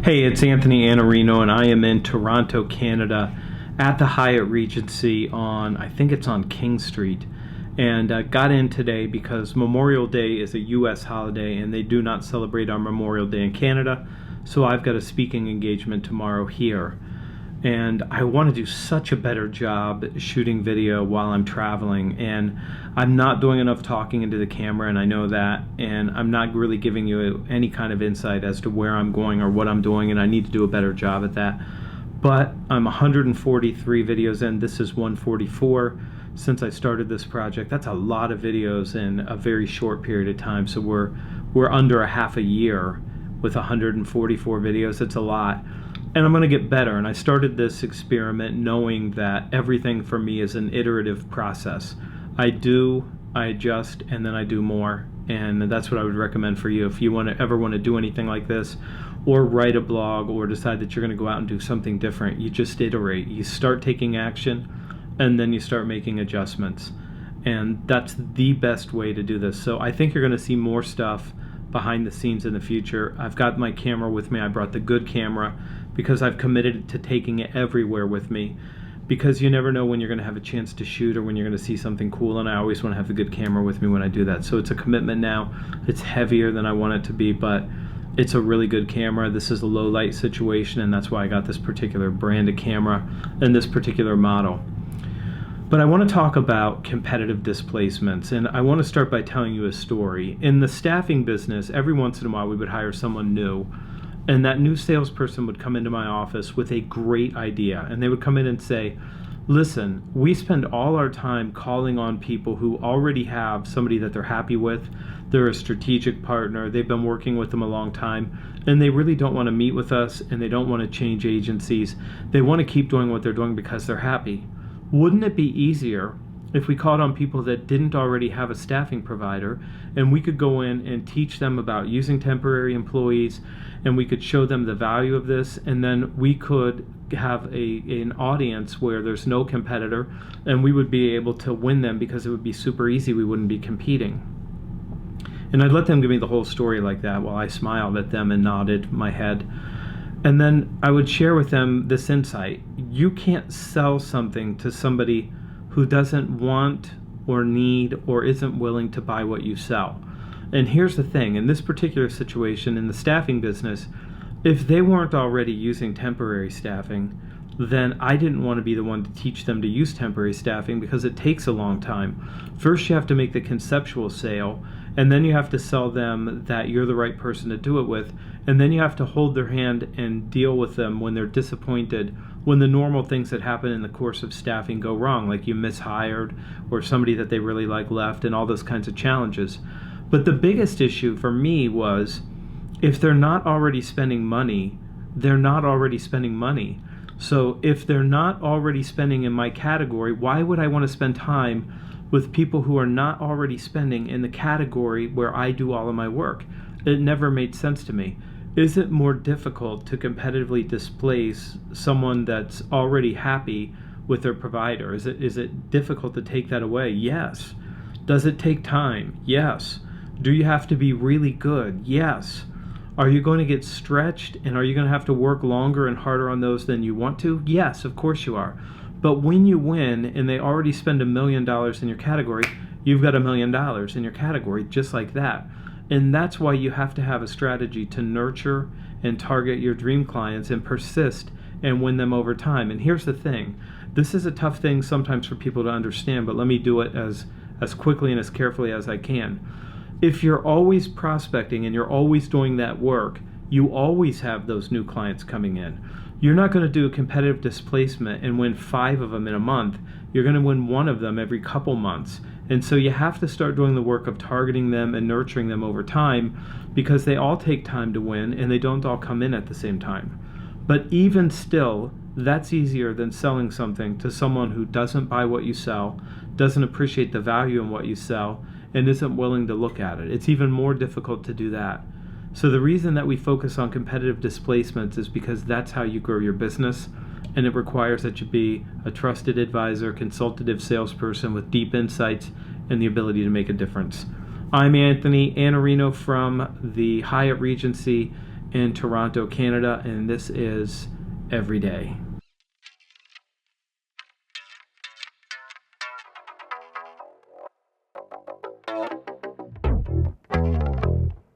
Hey, it's Iannarino, and I am in Toronto, Canada, at the Hyatt Regency on, I think it's on King Street, and got in today because Memorial Day is a U.S. holiday, and they do not celebrate our Memorial Day in Canada, so I've got a speaking engagement tomorrow here. And I want to do such a better job shooting video while I'm traveling, and I'm not doing enough talking into the camera, and I know that, and I'm not really giving you any kind of insight as to where I'm going or what I'm doing, and I need to do a better job at that. But I'm 143 videos in. This is 144 since I started this project. That's a lot of videos in a very short period of time, so we're under a half a year with 144 videos. It's a lot. And I'm going to get better, and I started this experiment knowing that everything for me is an iterative process. I adjust, and then I do more, and that's what I would recommend for you. If you ever want to do anything like this, or write a blog, or decide that you're going to go out and do something different, you just iterate. You start taking action, and then you start making adjustments. And that's the best way to do this. So I think you're going to see more stuff behind the scenes in the future. I've got my camera with me. I brought the good camera because I've committed to taking it everywhere with me, because you never know when you're going to have a chance to shoot or when you're going to see something cool, and I always want to have the good camera with me when I do that. So it's a commitment now. It's heavier than I want it to be, but it's a really good camera. This is a low light situation, and that's why I got this particular brand of camera and this particular model. But I want to talk about competitive displacements, and I want to start by telling you a story. In the staffing business, every once in a while we would hire someone new, and that new salesperson would come into my office with a great idea, and they would come in and say, listen, we spend all our time calling on people who already have somebody that they're happy with. They're a strategic partner. They've been working with them a long time, and they really don't want to meet with us, and they don't want to change agencies. They want to keep doing what they're doing because they're happy. Wouldn't it be easier if we called on people that didn't already have a staffing provider, and we could go in and teach them about using temporary employees, and we could show them the value of this, and then we could have an audience where there's no competitor, and we would be able to win them because it would be super easy. We wouldn't be competing. And I'd let them give me the whole story like that while I smiled at them and nodded my head. And then I would share with them this insight. You can't sell something to somebody who doesn't want or need or isn't willing to buy what you sell. And here's the thing, in this particular situation in the staffing business, if they weren't already using temporary staffing, then I didn't want to be the one to teach them to use temporary staffing because it takes a long time. First you have to make the conceptual sale, and then you have to sell them that you're the right person to do it with, and then you have to hold their hand and deal with them when they're disappointed, when the normal things that happen in the course of staffing go wrong, like you mishired or somebody that they really like left and all those kinds of challenges. But the biggest issue for me was, if they're not already spending money, they're not already spending money. So if they're not already spending in my category, why would I want to spend time with people who are not already spending in the category where I do all of my work? It never made sense to me. Is it more difficult to competitively displace someone that's already happy with their provider? Is it difficult to take that away? Yes. Does it take time? Yes. Do you have to be really good? Yes. Are you going to get stretched, and are you going to have to work longer and harder on those than you want to? Yes, of course you are. But when you win and they already spend $1 million in your category, you've got $1 million in your category just like that. And that's why you have to have a strategy to nurture and target your dream clients and persist and win them over time. And here's the thing. This is a tough thing sometimes for people to understand, but let me do it as quickly and as carefully as I can. If you're always prospecting and you're always doing that work, you always have those new clients coming in. You're not going to do a competitive displacement and win 5 of them in a month. You're going to win 1 of them every couple months. And so you have to start doing the work of targeting them and nurturing them over time, because they all take time to win and they don't all come in at the same time. But even still, that's easier than selling something to someone who doesn't buy what you sell, doesn't appreciate the value in what you sell, and isn't willing to look at it. It's even more difficult to do that. So the reason that we focus on competitive displacements is because that's how you grow your business, and it requires that you be a trusted advisor, consultative salesperson with deep insights and the ability to make a difference. I'm Anthony Iannarino from the Hyatt Regency in Toronto, Canada, and this is Every Day.